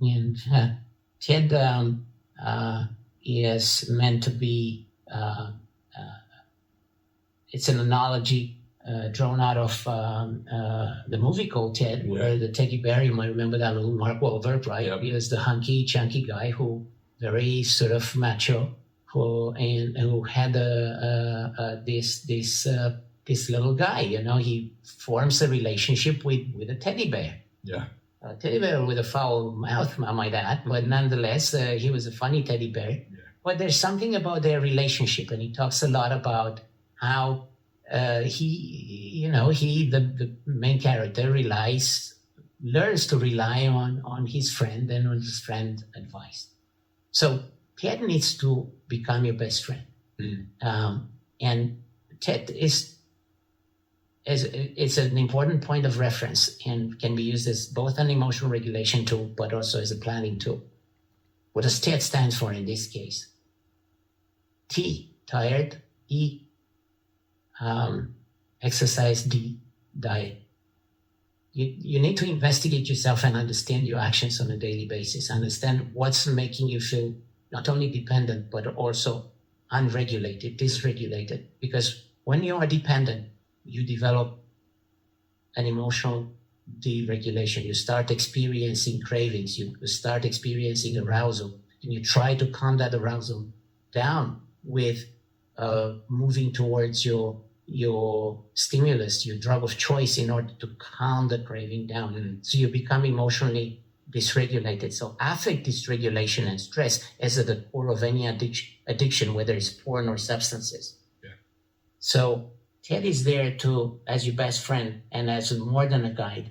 And Ted is meant to be, it's an analogy drawn out of the movie called Ted, where the teddy bear, you might remember that little Mark Wahlberg, right? Yep. He is the hunky, chunky guy who very sort of macho, who had this little guy. He forms a relationship with a teddy bear. Yeah. A teddy bear with a foul mouth, I might add, but nonetheless, he was a funny teddy bear. Yeah. But there's something about their relationship, and he talks a lot about how the main character learns to rely on his friend and on his friend's advice. So Ted needs to become your best friend. And Ted is an important point of reference and can be used as both an emotional regulation tool, but also as a planning tool. What does TED stand for in this case? T, tired. E, exercise. D, diet. You need to investigate yourself and understand your actions on a daily basis. Understand what's making you feel not only dependent, but also unregulated, dysregulated. Because when you are dependent, you develop an emotional deregulation. You start experiencing cravings. You start experiencing arousal. And you try to calm that arousal down with moving towards your stimulus, your drug of choice, in order to calm the craving down. So you become emotionally dysregulated. So affect dysregulation and stress is at the core of any addiction, whether it's porn or substances. Yeah. So Ted is there as your best friend and as more than a guide.